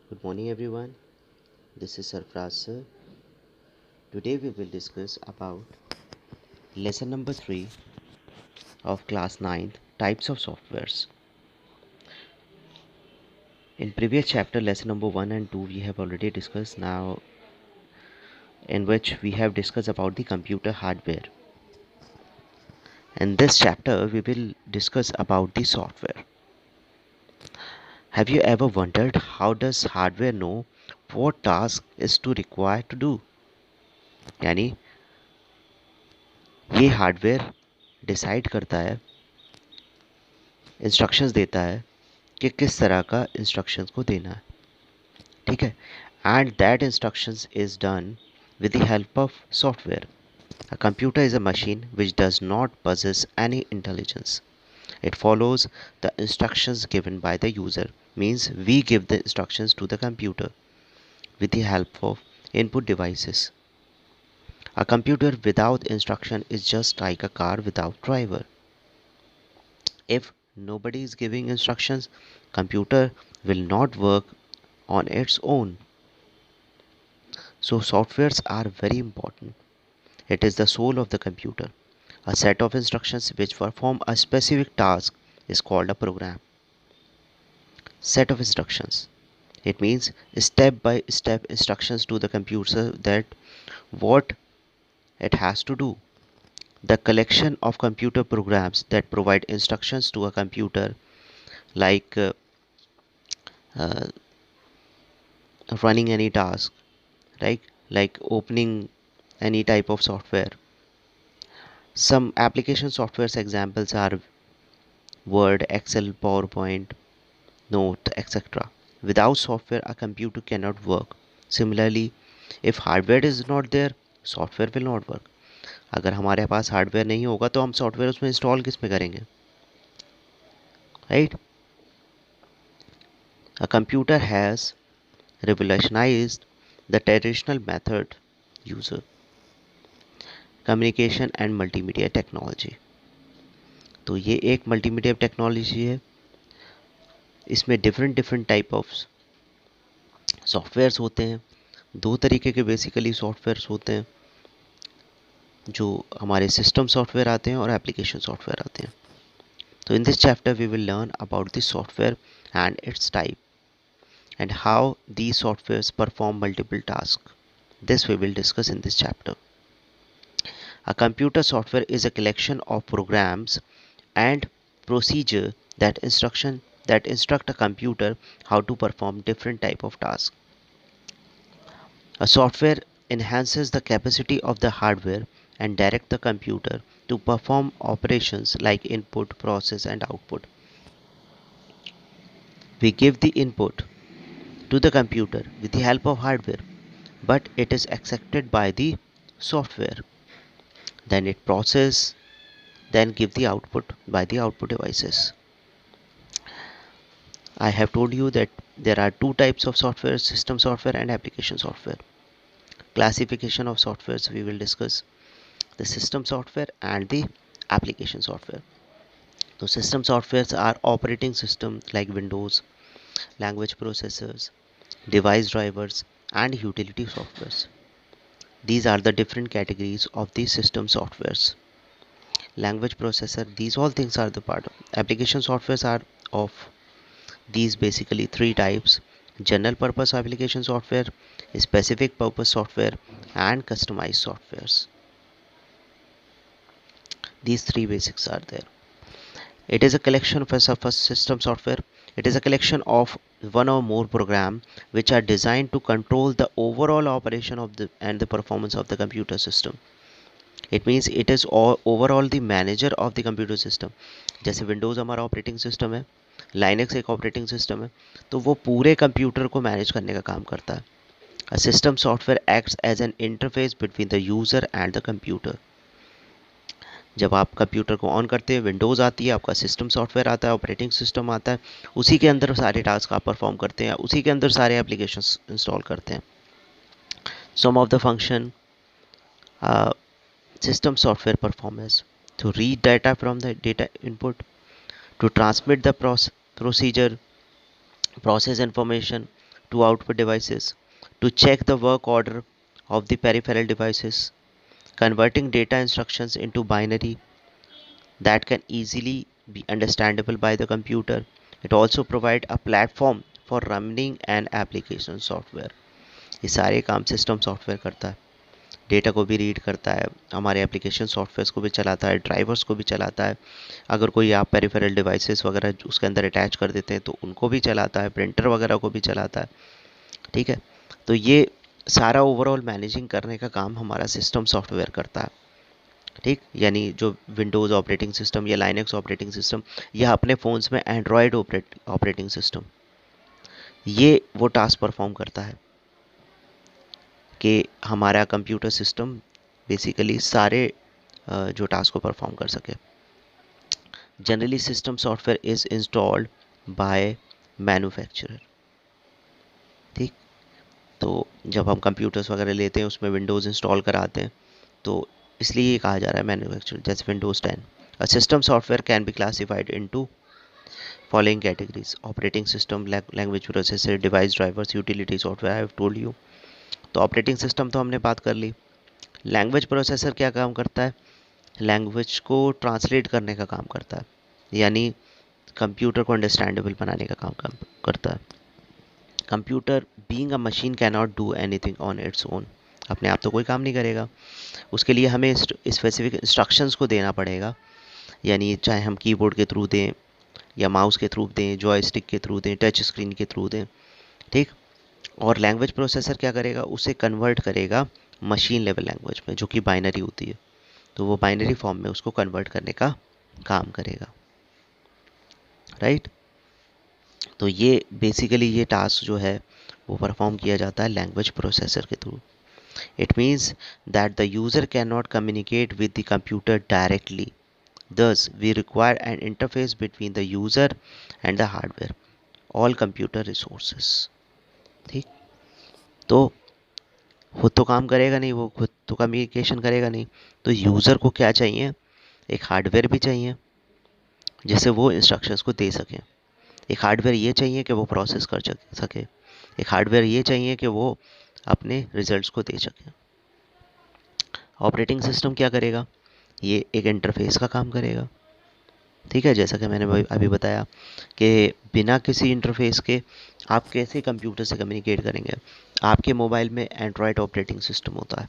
Good morning everyone. This is Sarfraz sir. Today we will discuss about lesson number 3 of class 9th types of softwares. In previous chapter lesson number 1 and 2 we have already discussed now in which we have discussed about the computer hardware. In this chapter we will discuss about the software. Have you ever wondered how does hardware know what task is to require to do? यानी ये hardware decide करता है, instructions देता है कि किस तरह का इंस्ट्रक्शंस को देना है, ठीक है. And that instructions is done with the help of software. A computer is a machine which does not possess any intelligence. It follows the instructions given by the user, means we give the instructions to the computer with the help of input devices. A computer without instruction is just like a car without driver. If nobody is giving instructions, computer will not work on its own. So softwares are very important. It is the soul of the computer. A set of instructions which perform a specific task is called a program. Set of instructions. It means step by step instructions to the computer that what it has to do. The collection of computer programs that provide instructions to a computer like uh, running any task, right? Like opening any type of software. Some application softwares examples are Word, Excel, PowerPoint, Note, etc. Without software, a computer cannot work. Similarly, if hardware is not there, software will not work. अगर हमारे पास hardware नहीं होगा तो हम software उसमें install किस में करेंगे, right? A computer has revolutionized the traditional method user communication and multimedia technology. तो ये एक मल्टीमीडिया टेक्नोलॉजी है. इसमें डिफरेंट टाइप ऑफ सॉफ्टवेयर्स होते हैं. दो तरीके के बेसिकली सॉफ्टवेयर्स होते हैं, जो हमारे सिस्टम सॉफ्टवेयर आते हैं और एप्लीकेशन सॉफ्टवेयर आते हैं. तो in this chapter we will learn about this software and its type and how these softwares perform multiple tasks. This we will discuss in this chapter. A computer software is a collection of programs and procedure that instruct a computer how to perform different type of tasks. A software enhances the capacity of the hardware and direct the computer to perform operations like input, process and output. We give the input to the computer with the help of hardware, but it is accepted by the software. Then it process, then give the output by the output devices. I have told you that there are two types of software: system software and application software. Classification of softwares we will discuss: the system software and the application software. So system softwares are operating systems like Windows, language processors, device drivers and utility softwares. These are the different categories of the system softwares. Language processor, these all things are the part of application softwares are of these basically three types: general purpose application software, specific purpose software and customized softwares. These three basics are there. It is a collection of a system software. It is a collection of one or more programs which are designed to control the overall operation of the and the performance of the computer system. It means it is all overall the manager of the computer system. जैसे Windows हमारा operating system है, Linux एक operating system है, तो वो पूरे computer को manage करने का काम करता है. A system software acts as an interface between the user and the computer. जब आप कंप्यूटर को ऑन करते हैं, विंडोज़ आती है, आपका सिस्टम सॉफ्टवेयर आता है, ऑपरेटिंग सिस्टम आता है, उसी के अंदर सारे टास्क आप परफॉर्म करते हैं, उसी के अंदर सारे एप्लीकेशंस इंस्टॉल करते हैं. Some of the function system software performance: to read data from the data input, to transmit the procedure process information, to output devices, to check the work order of the peripheral devices, converting data instructions into binary that can easily be understandable by the computer. It also provides a platform for running an application software. ये सारे काम system software करता है, data को भी read करता है, हमारे एप्लीकेशन सॉफ्टवेयर्स को भी चलाता है, ड्राइवर्स को भी चलाता है, अगर कोई आप पेरिफेरल डिवाइसेस वगैरह उसके अंदर अटैच कर देते हैं तो उनको भी चलाता है, प्रिंटर वगैरह को भी चलाता है। ठीक है, तो ये सारा ओवरऑल मैनेजिंग करने का काम हमारा सिस्टम सॉफ्टवेयर करता है। ठीक, यानी जो विंडोज़ ऑपरेटिंग सिस्टम या लाइनक्स ऑपरेटिंग सिस्टम या अपने फ़ोन्स में एंड्रॉयड ऑपरेटिंग सिस्टम, ये वो टास्क परफॉर्म करता है कि हमारा कंप्यूटर सिस्टम बेसिकली सारे जो टास्क को परफॉर्म कर सके। Generally system software is installed by manufacturer. ठीक, तो जब हम कंप्यूटर्स वगैरह लेते हैं उसमें विंडोज़ इंस्टॉल कराते हैं तो इसलिए ये कहा जा रहा है मैन्युफैक्चरर, जैसे Windows 10। A system software can be classified into following categories: operating system, language processor, device drivers, utility software. I have told you. तो ऑपरेटिंग सिस्टम तो हमने बात कर ली। लैंग्वेज प्रोसेसर क्या काम करता है? लैंग्वेज को ट्रांसलेट करने का काम करता है, यानी कंप्यूटर को अंडरस्टैंडेबल बनाने का काम करता है। Computer being a machine can not do anything on its own. अपने आप तो कोई काम नहीं करेगा, उसके लिए हमें स्पेसिफिक इंस्ट्रक्शंस को देना पड़ेगा, यानी चाहे हम कीबोर्ड के थ्रू दें या माउस के थ्रू दें, जॉयस्टिक के थ्रू दें, टच स्क्रीन के थ्रू दें। ठीक, और लैंग्वेज प्रोसेसर क्या करेगा? उसे कन्वर्ट करेगा मशीन लेवल लैंग्वेज में, जो कि बाइनरी होती है, तो वो बाइनरी फॉर्म में उसको कन्वर्ट करने का काम करेगा। राइट, तो ये बेसिकली ये टास्क जो है वो परफॉर्म किया जाता है लैंग्वेज प्रोसेसर के through. It means that the user can not communicate with the computer directly, thus we require an interface between the user and the hardware, all computer resources। ठीक, तो खुद तो काम करेगा नहीं, वो खुद तो कम्युनिकेशन करेगा नहीं, तो यूज़र को क्या चाहिए? एक हार्डवेयर भी चाहिए जिससे वो इंस्ट्रक्शंस को दे सकें। एक हार्डवेयर ये चाहिए कि वो प्रोसेस कर सके। एक हार्डवेयर ये चाहिए कि वो अपने रिजल्ट्स को दे सके। ऑपरेटिंग सिस्टम क्या करेगा? ये एक इंटरफेस का काम करेगा। ठीक है, जैसा कि मैंने अभी बताया कि बिना किसी इंटरफेस के आप कैसे कंप्यूटर से कम्युनिकेट करेंगे। आपके मोबाइल में एंड्रॉयड ऑपरेटिंग सिस्टम होता है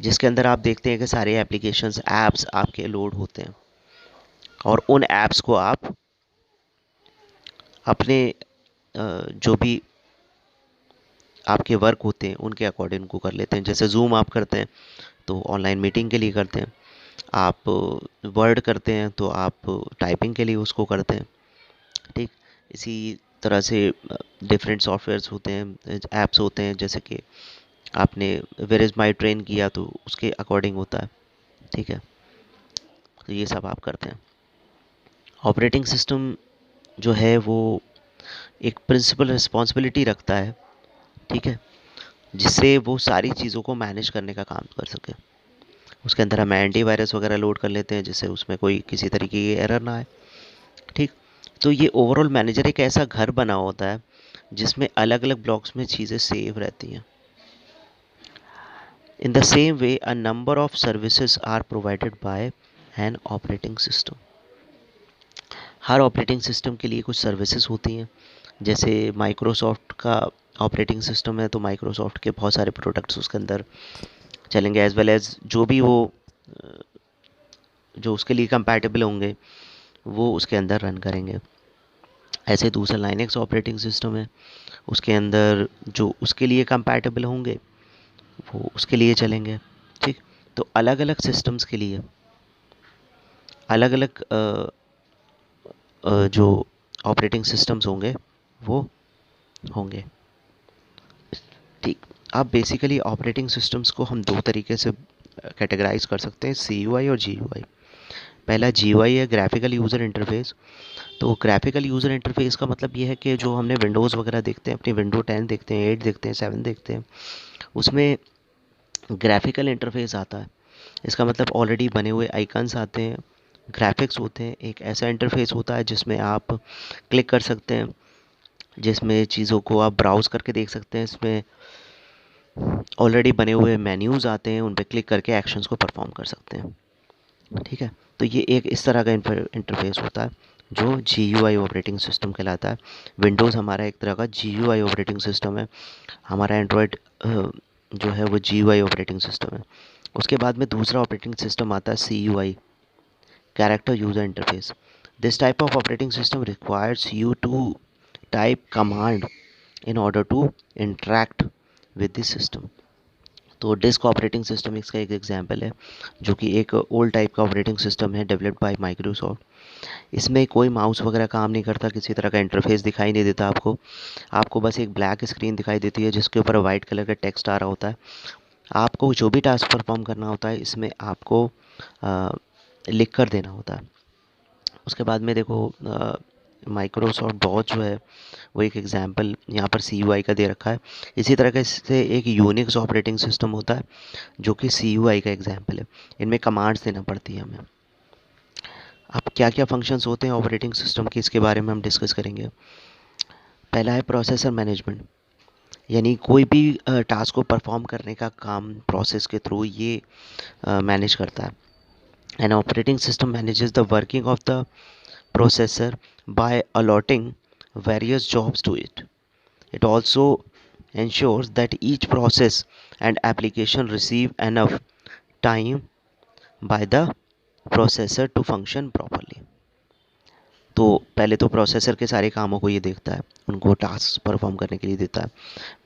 जिसके अंदर आप देखते हैं कि सारे एप्लीकेशंस, ऐप्स आपके लोड होते हैं, और उन ऐप्स को आप अपने जो भी आपके वर्क होते हैं उनके अकॉर्डिंग उनको कर लेते हैं। जैसे जूम आप करते हैं तो ऑनलाइन मीटिंग के लिए करते हैं, आप वर्ड करते हैं तो आप टाइपिंग के लिए उसको करते हैं। ठीक, इसी तरह से डिफरेंट सॉफ्टवेयर्स होते हैं, ऐप्स होते हैं, जैसे कि आपने वेयर इज़ माई ट्रेन किया तो उसके अकॉर्डिंग होता है। ठीक है, तो ये सब आप करते हैं। ऑपरेटिंग सिस्टम जो है वो एक प्रिंसिपल रिस्पॉन्सिबिलिटी रखता है, ठीक है, जिससे वो सारी चीज़ों को मैनेज करने का काम कर सके। उसके अंदर हम एंटीवायरस वगैरह लोड कर लेते हैं जिससे उसमें कोई किसी तरीके की एरर ना आए। ठीक, तो ये ओवरऑल मैनेजर एक ऐसा घर बना होता है जिसमें अलग अलग ब्लॉक्स में चीज़ें सेव रहती हैं। In the same way a number of services are provided by an operating system. हर ऑपरेटिंग सिस्टम के लिए कुछ सर्विसेज होती हैं। जैसे माइक्रोसॉफ्ट का ऑपरेटिंग सिस्टम है तो माइक्रोसॉफ्ट के बहुत सारे प्रोडक्ट्स उसके अंदर चलेंगे, एज वेल एज जो भी वो जो उसके लिए कंपैटिबल होंगे वो उसके अंदर रन करेंगे। ऐसे दूसरा लाइनक्स ऑपरेटिंग सिस्टम है, उसके अंदर जो उसके लिए कंपैटिबल होंगे वो उसके लिए चलेंगे। ठीक, तो अलग अलग सिस्टम्स के लिए अलग अलग जो ऑपरेटिंग सिस्टम्स होंगे वो होंगे। ठीक, अब बेसिकली ऑपरेटिंग सिस्टम्स को हम दो तरीके से कैटेगराइज कर सकते हैं, CUI और GUI। पहला GUI है, ग्राफिकल यूज़र इंटरफेस। तो ग्राफिकल यूज़र इंटरफेस का मतलब ये है कि जो हमने विंडोज़ वगैरह देखते हैं, अपनी विंडो 10 देखते हैं, 8 देखते हैं, 7 देखते हैं, उसमें ग्राफिकल इंटरफेस आता है। इसका मतलब ऑलरेडी बने हुए आइकन्स आते हैं, ग्राफिक्स होते हैं, एक ऐसा इंटरफेस होता है जिसमें आप क्लिक कर सकते हैं जिसमें चीज़ों को आप ब्राउज़ करके देख सकते हैं। इसमें ऑलरेडी बने हुए मेन्यूज़ आते हैं, उन पे क्लिक करके एक्शंस को परफॉर्म कर सकते हैं। ठीक है, तो ये एक इस तरह का इंटरफेस होता है जो GUI ऑपरेटिंग सिस्टम कहलाता है। विंडोज़ हमारा एक तरह का GUI ऑपरेटिंग सिस्टम है, हमारा एंड्रॉयड जो है वो GUI ऑपरेटिंग सिस्टम है। उसके बाद में दूसरा ऑपरेटिंग सिस्टम आता है CUI, character user interface. This type of operating system requires you to type command in order to interact with the system. तो डिस्क ऑपरेटिंग सिस्टम इसका एक एग्जांपल है, जो कि एक ओल्ड टाइप का ऑपरेटिंग सिस्टम है डेवलप्ड बाय माइक्रोसॉफ्ट। इसमें कोई माउस वगैरह काम नहीं करता, किसी तरह का इंटरफेस दिखाई नहीं देता आपको। आपको बस एक ब्लैक स्क्रीन दिखाई देती है जिसके ऊपर वाइट कलर का टेक्स्ट आ रहा होता है। आपको जो भी टास्क परफॉर्म करना होता है इसमें आपको लिख कर देना होता है। उसके बाद में देखो, माइक्रोसॉफ्ट डॉज जो है वो एक एग्जांपल यहाँ पर CUI का दे रखा है। इसी तरह का इससे एक यूनिक्स ऑपरेटिंग सिस्टम होता है जो कि CUI का एग्जांपल है। इनमें कमांड्स देना पड़ती है हमें। अब क्या क्या फंक्शंस होते हैं ऑपरेटिंग सिस्टम के, इसके बारे में हम डिस्कस करेंगे। पहला है प्रोसेसर मैनेजमेंट, यानी कोई भी टास्क को परफॉर्म करने का काम प्रोसेस के थ्रू ये मैनेज करता है। N operating system manages the working of the processor by allotting various jobs to it. It also ensures that each process and application receive enough time by the processor to function properly. तो पहले तो processor के सारे कामों को ये देखता है, उनको टास्क परफॉर्म करने के लिए देता है।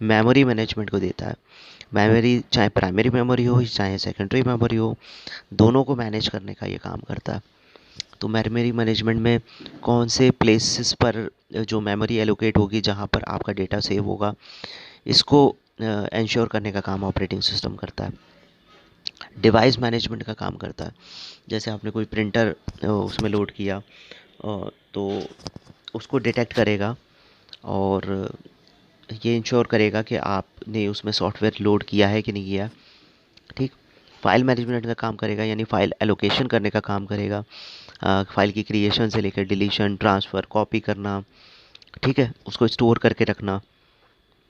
मेमोरी मैनेजमेंट को देता है। मेमोरी चाहे प्राइमरी मेमोरी हो चाहे सेकेंडरी मेमोरी हो, दोनों को मैनेज करने का ये काम करता है। तो मेमोरी मैनेजमेंट में कौन से प्लेसेस पर जो मेमोरी एलोकेट होगी, जहाँ पर आपका डेटा सेव होगा, इसको इंश्योर करने का काम ऑपरेटिंग सिस्टम करता है। डिवाइस मैनेजमेंट का काम करता है। जैसे आपने कोई प्रिंटर उसमें लोड किया, तो उसको डिटेक्ट करेगा और ये इंश्योर करेगा कि आपने उसमें सॉफ्टवेयर लोड किया है कि नहीं किया। ठीक। फाइल मैनेजमेंट का काम करेगा, यानी फाइल एलोकेशन करने का काम करेगा। फाइल की क्रिएशन से लेकर डिलीशन, ट्रांसफ़र, कॉपी करना, ठीक है, उसको स्टोर करके रखना,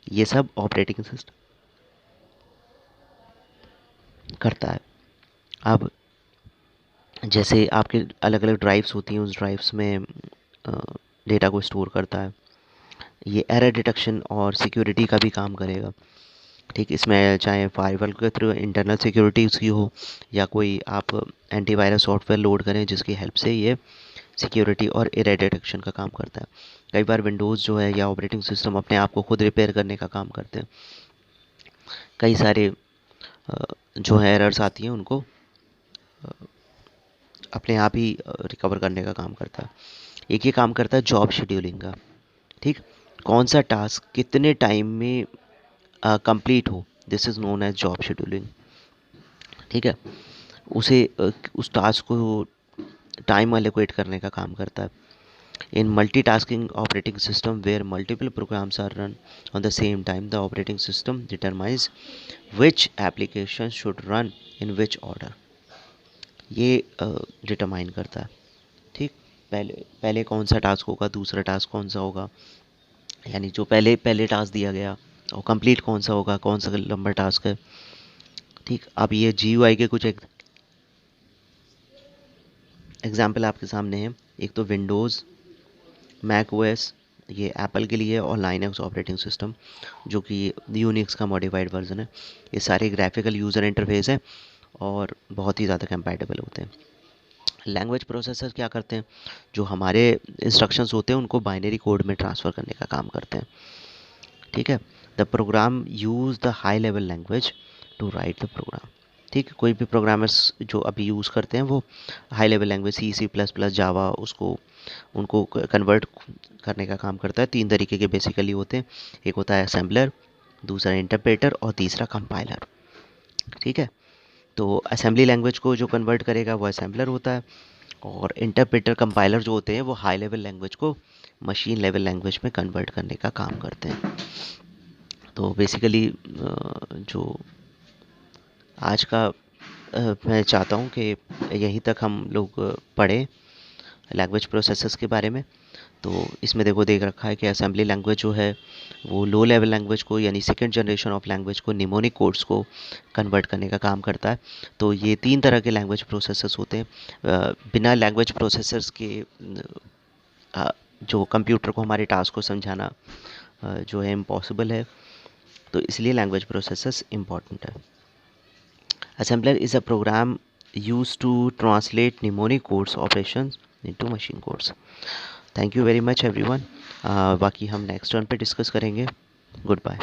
ये सब ऑपरेटिंग सिस्टम करता है। अब जैसे आपके अलग अलग ड्राइव्स होती हैं, उस ड्राइव्स में डेटा को स्टोर करता है। ये एरर डिटेक्शन और सिक्योरिटी का भी काम करेगा। ठीक, इसमें चाहे फायरवॉल के थ्रू इंटरनल सिक्योरिटी उसकी हो, या कोई आप एंटीवायरस सॉफ्टवेयर लोड करें जिसकी हेल्प से ये सिक्योरिटी और एरर डिटेक्शन का काम करता है। कई बार विंडोज़ जो है या ऑपरेटिंग सिस्टम अपने आप को खुद रिपेयर करने का काम करते हैं। कई सारे जो है एरर्स आती हैं उनको अपने आप ही रिकवर करने का काम करता है। एक ये काम करता है जॉब शेड्यूलिंग का। ठीक, कौन सा टास्क कितने टाइम में कंप्लीट हो, this is known as job scheduling. ठीक है, उसे उस टास्क को टाइम एलोकेट करने का काम करता है। In multitasking operating system where multiple programs are run on the same time, the operating system determines which application should run in which order. ये डिटरमाइन करता है। ठीक, पहले पहले कौन सा टास्क होगा, दूसरा टास्क कौन सा होगा, यानी जो पहले पहले टास्क दिया गया और कंप्लीट कौन सा होगा, कौन सा लंबा टास्क है। ठीक, अब ये GUI के कुछ एग्जाम्पल आपके सामने हैं। एक तो विंडोज़, मैक ओएस, ये एप्पल के लिए, और लाइनक्स ऑपरेटिंग सिस्टम जो कि यूनिक्स का मॉडिफाइड वर्जन है। ये सारे ग्राफिकल यूज़र इंटरफेस हैं और बहुत ही ज़्यादा कंपैटिबल होते हैं। लैंग्वेज प्रोसेसर क्या करते हैं, जो हमारे इंस्ट्रक्शंस होते हैं उनको बाइनरी कोड में ट्रांसफ़र करने का काम करते हैं। ठीक है, the program use the high level language to write the program. ठीक है, कोई भी प्रोग्रामर्स जो अभी यूज़ करते हैं वो हाई लेवल लैंग्वेज C++, जावा, उसको उनको कन्वर्ट करने का काम करता है। 3 तरीके के बेसिकली होते हैं, एक होता है असेंबलर, दूसरा इंटरप्रेटर और तीसरा कंपाइलर। ठीक है, तो असेंबली लैंग्वेज को जो कन्वर्ट करेगा वो असेंबलर होता है, और इंटरप्रेटर, कंपाइलर जो होते हैं वो हाई लेवल लैंग्वेज को मशीन लेवल लैंग्वेज में कन्वर्ट करने का काम करते हैं। तो बेसिकली जो आज का मैं चाहता हूँ कि यहीं तक हम लोग पढ़ें लैंग्वेज प्रोसेसर्स के बारे में। तो इसमें देखो देख रखा है कि असेंबली लैंग्वेज जो है वो लो लेवल लैंग्वेज को यानी सेकेंड जनरेशन ऑफ लैंग्वेज को निमोनिक कोड्स को कन्वर्ट करने का काम करता है। तो ये तीन तरह के लैंग्वेज प्रोसेसर्स होते हैं। बिना लैंग्वेज प्रोसेसर्स के जो कंप्यूटर को हमारे टास्क को समझाना जो है इम्पॉसिबल है। तो इसलिए लैंग्वेज प्रोसेसर्स इम्पॉर्टेंट है। Assembler is a program used to translate mnemonic codes operations into machine codes. Thank you very much everyone. बाकी हम नेक्स्ट टर्न पे डिस्कस करेंगे। Good bye.